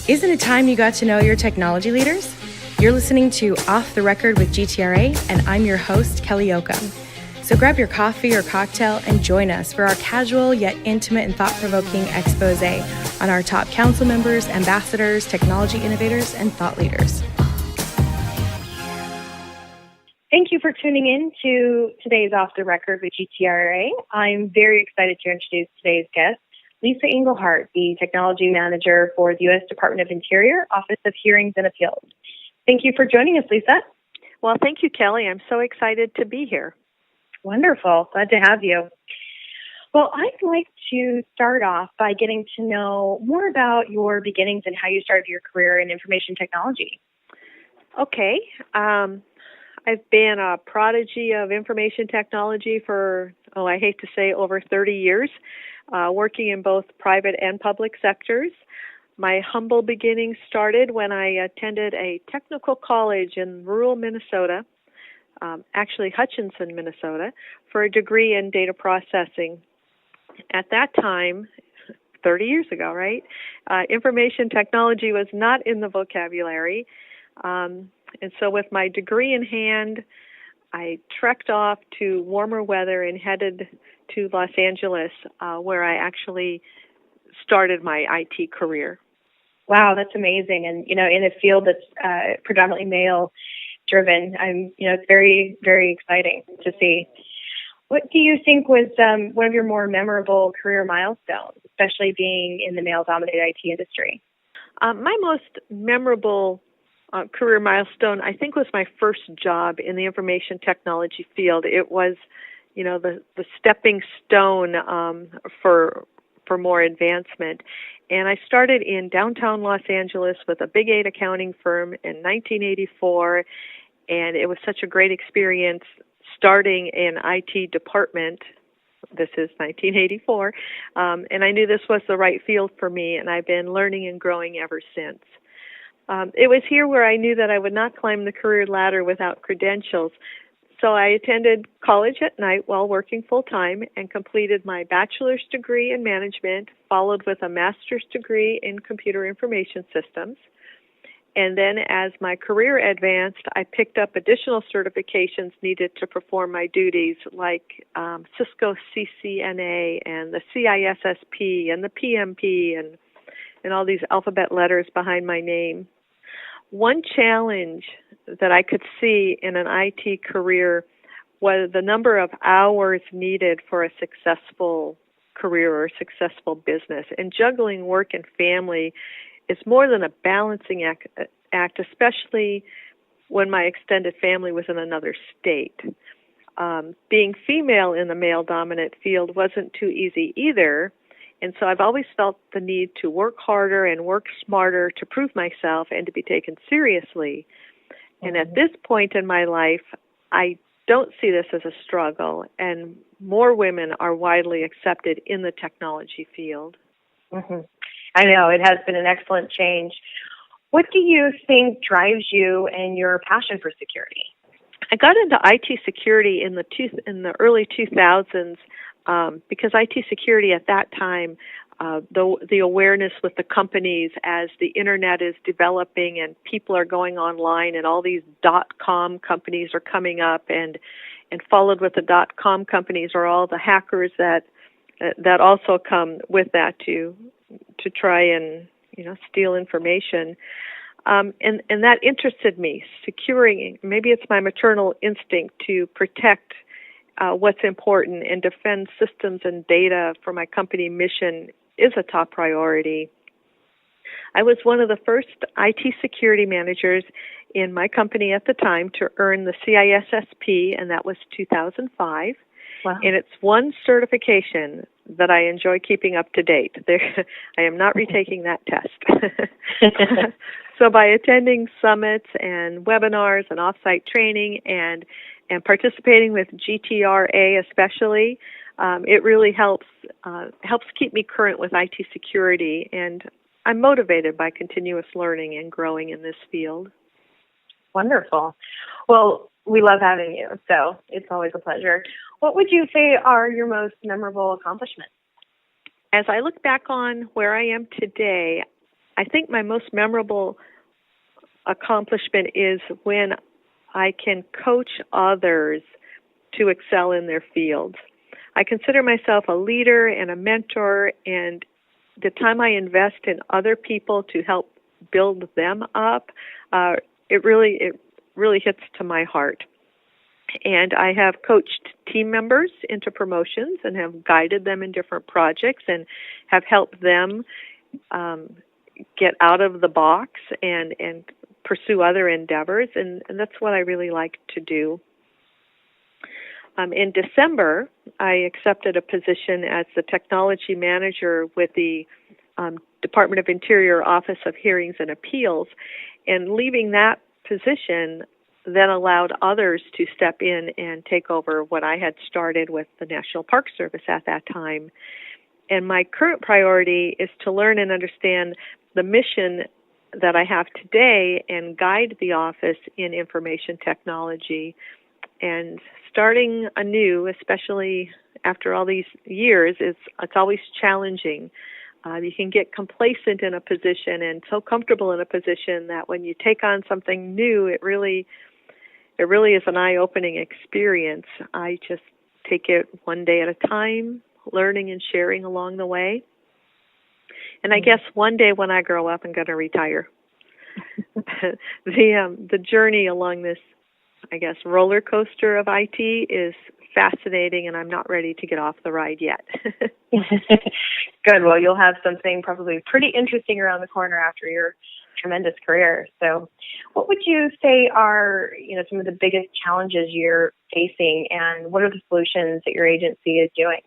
Isn't it time you got to know your technology leaders? You're listening to Off the Record with GTRA, and I'm your host, Kelly Oakham. So grab your coffee or cocktail and join us for our casual yet intimate and thought-provoking expose on our top council members, ambassadors, technology innovators, and thought leaders. Thank you for tuning in to today's Off the Record with GTRA. I'm very excited to introduce today's guest, Lisa Engelhardth, the Technology Manager for the U.S. Department of Interior, Office of Hearings and Appeals. Thank you for joining us, Lisa. Well, thank you, Kelly. I'm so excited to be here. Wonderful. Glad to have you. Well, I'd like to start off by getting to know more about your beginnings and how you started your career in information technology. Okay. I've been a prodigy of information technology for, I hate to say, over 30 years, working in both private and public sectors. My humble beginnings started when I attended a technical college in rural Minnesota, actually Hutchinson, Minnesota, for a degree in data processing. At that time, 30 years ago, right, information technology was not in the vocabulary. And so with my degree in hand, I trekked off to warmer weather and headed to Los Angeles, where I actually started my IT career. Wow, that's amazing. And, in a field that's predominantly male-driven, it's very, very exciting to see. What do you think was one of your more memorable career milestones, especially being in the male-dominated IT industry? My most memorable career milestone, I think, was my first job in the information technology field. It was, the stepping stone for more advancement. And I started in downtown Los Angeles with a Big 8 accounting firm in 1984, and it was such a great experience starting an IT department. This is 1984, and I knew this was the right field for me, and I've been learning and growing ever since. It was here where I knew that I would not climb the career ladder without credentials. So I attended college at night while working full-time and completed my bachelor's degree in management, followed with a master's degree in computer information systems. And then as my career advanced, I picked up additional certifications needed to perform my duties, like Cisco CCNA and the CISSP and the PMP and all these alphabet letters behind my name. One challenge that I could see in an IT career was the number of hours needed for a successful career or successful business. And juggling work and family is more than a balancing act, especially when my extended family was in another state. Being female in the male-dominant field wasn't too easy either. And so I've always felt the need to work harder and work smarter to prove myself and to be taken seriously. And at this point in my life, I don't see this as a struggle, and more women are widely accepted in the technology field. Mm-hmm. I know, it has been an excellent change. What do you think drives you and your passion for security? I got into IT security in the early 2000s. Because IT security at that time, the awareness with the companies as the internet is developing and people are going online and all these .com companies are coming up, and followed with the .com companies are all the hackers that also come with that to try and steal information. And that interested me. Securing, maybe it's my maternal instinct to protect what's important and defend systems and data for my company mission is a top priority. I was one of the first IT security managers in my company at the time to earn the CISSP, and that was 2005. Wow. And it's one certification that I enjoy keeping up to date. I am not retaking that test. So by attending summits and webinars and off-site training and participating with GTRA especially, it really helps keep me current with IT security, and I'm motivated by continuous learning and growing in this field. Wonderful. Well, we love having you, so it's always a pleasure. What would you say are your most memorable accomplishments? As I look back on where I am today, I think my most memorable accomplishment is when I can coach others to excel in their fields. I consider myself a leader and a mentor, and the time I invest in other people to help build them up, it really hits to my heart. And I have coached team members into promotions and have guided them in different projects and have helped them get out of the box and pursue other endeavors, and that's what I really like to do. In December, I accepted a position as the technology manager with the Department of Interior Office of Hearings and Appeals, and leaving that position then allowed others to step in and take over what I had started with the National Park Service at that time. And my current priority is to learn and understand the mission that I have today and guide the office in information technology. And starting anew, especially after all these years, it's always challenging. You can get complacent in a position and so comfortable in a position that when you take on something new, it really is an eye-opening experience. I just take it one day at a time, learning and sharing along the way. And I guess one day when I grow up, I'm going to retire. The journey along this, I guess, roller coaster of IT is fascinating, and I'm not ready to get off the ride yet. Good. Well, you'll have something probably pretty interesting around the corner after your tremendous career. So what would you say are, some of the biggest challenges you're facing, and what are the solutions that your agency is doing?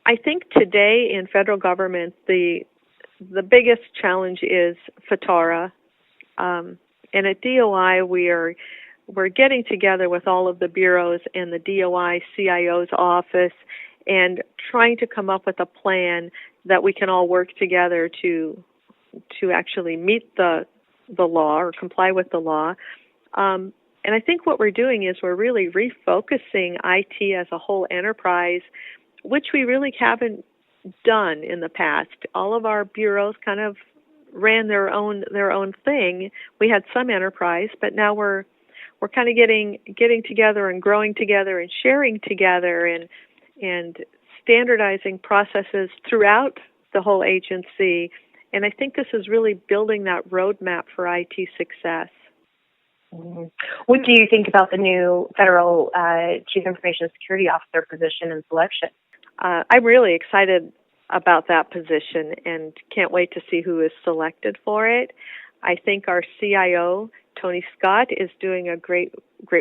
I think today in federal government, the biggest challenge is FTARA. And at DOI, we're getting together with all of the bureaus and the DOI CIO's office and trying to come up with a plan that we can all work together to actually meet the law or comply with the law. And I think what we're doing is we're really refocusing IT as a whole enterprise, which we really haven't done in the past. All of our bureaus kind of ran their own thing. We had some enterprise, but now we're kind of getting together and growing together and sharing together and standardizing processes throughout the whole agency. And I think this is really building that roadmap for IT success. Mm-hmm. What do you think about the new federal Chief Information Security Officer position and selection? I'm really excited about that position and can't wait to see who is selected for it. I think our CIO, Tony Scott, is doing a great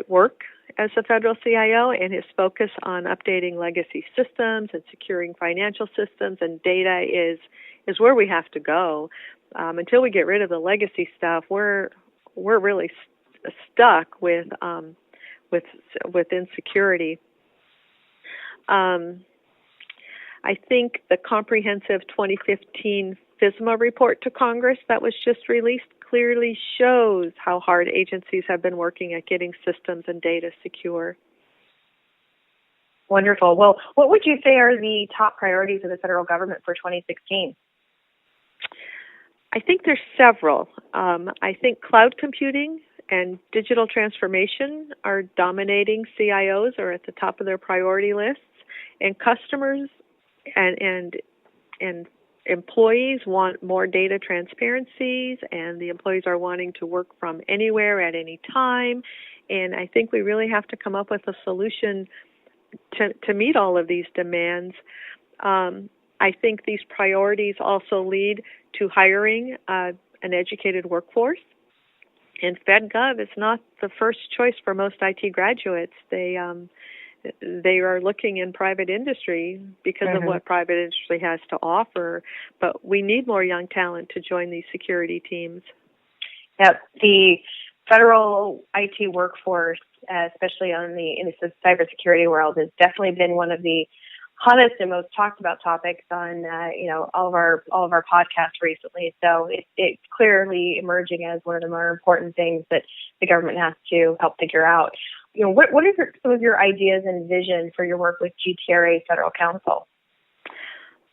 work as a federal CIO, and his focus on updating legacy systems and securing financial systems and data is where we have to go. Until we get rid of the legacy stuff, we're really stuck with insecurity. I think the comprehensive 2015 FISMA report to Congress that was just released clearly shows how hard agencies have been working at getting systems and data secure. Wonderful. Well, what would you say are the top priorities of the federal government for 2016? I think there's several. I think cloud computing and digital transformation are dominating CIOs or at the top of their priority lists, and customers and employees want more data transparencies, and the employees are wanting to work from anywhere at any time. And I think we really have to come up with a solution to meet all of these demands. I think these priorities also lead to hiring an educated workforce. And FedGov is not the first choice for most IT graduates. They are looking in private industry because of what private industry has to offer. But we need more young talent to join these security teams. Yep. The federal IT workforce, especially in the cybersecurity world, has definitely been one of the hottest and most talked about topics on all of our podcasts recently. So it's clearly emerging as one of the more important things that the government has to help figure out. What are some of your ideas and vision for your work with GTRA Federal Council?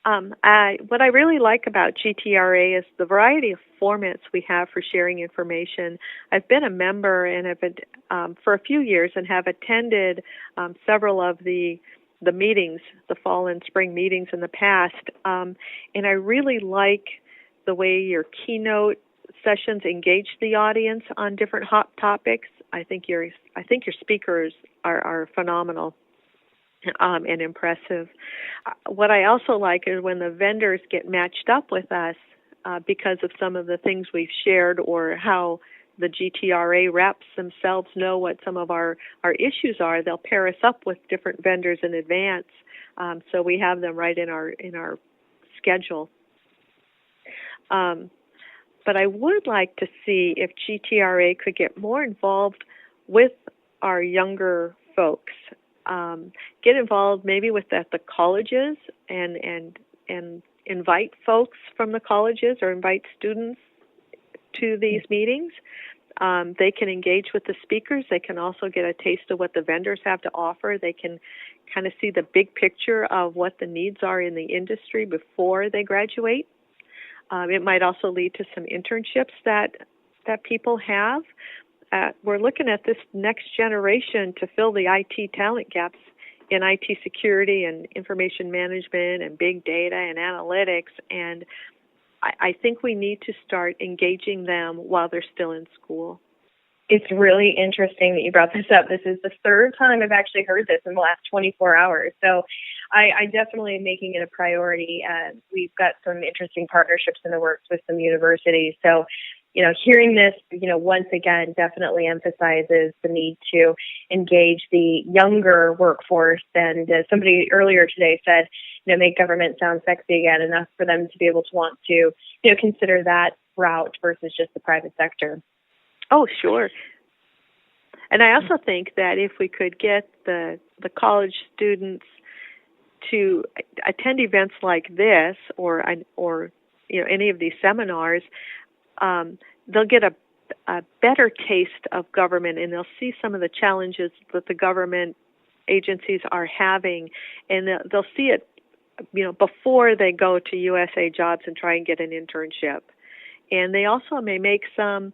What I really like about GTRA is the variety of formats we have for sharing information. I've been a member and have been for a few years and have attended several of the meetings, the fall and spring meetings in the past, and I really like the way your keynote sessions engage the audience on different hot topics. I think your speakers are phenomenal. And impressive. What I also like is when the vendors get matched up with us because of some of the things we've shared or how the GTRA reps themselves know what some of our issues are. They'll pair us up with different vendors in advance, so we have them right in our schedule. But I would like to see if GTRA could get more involved with our younger folks. Get involved maybe with the colleges and invite folks from the colleges or invite students to these meetings. They can engage with the speakers. They can also get a taste of what the vendors have to offer. They can kind of see the big picture of what the needs are in the industry before they graduate. It might also lead to some internships that people have. We're looking at this next generation to fill the IT talent gaps in IT security and information management and big data and analytics, and I think we need to start engaging them while they're still in school. It's really interesting that you brought this up. This is the third time I've actually heard this in the last 24 hours. So I definitely am making it a priority. We've got some interesting partnerships in the works with some universities. So hearing this, once again, definitely emphasizes the need to engage the younger workforce. And as somebody earlier today said, make government sound sexy again, enough for them to be able to want to, consider that route versus just the private sector. Oh, sure. And I also think that if we could get the college students to attend events like this or any of these seminars, they'll get a better taste of government, and they'll see some of the challenges that the government agencies are having, and they'll see it, before they go to USA Jobs and try and get an internship. And they also may make some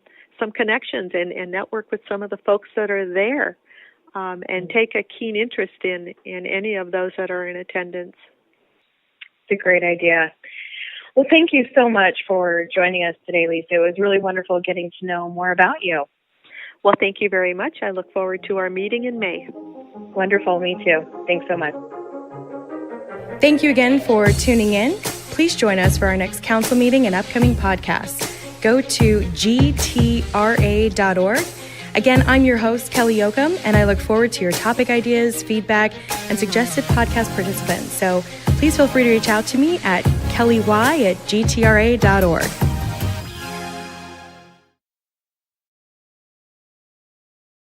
connections and network with some of the folks that are there, and take a keen interest in any of those that are in attendance. It's a great idea. Well, thank you so much for joining us today, Lisa. It was really wonderful getting to know more about you. Well, thank you very much. I look forward to our meeting in May. Wonderful. Me too. Thanks so much. Thank you again for tuning in. Please join us for our next council meeting and upcoming podcasts. Go to gtra.org. Again, I'm your host, Kelly Yoakum, and I look forward to your topic ideas, feedback, and suggested podcast participants. So please feel free to reach out to me at kelly@gtra.org.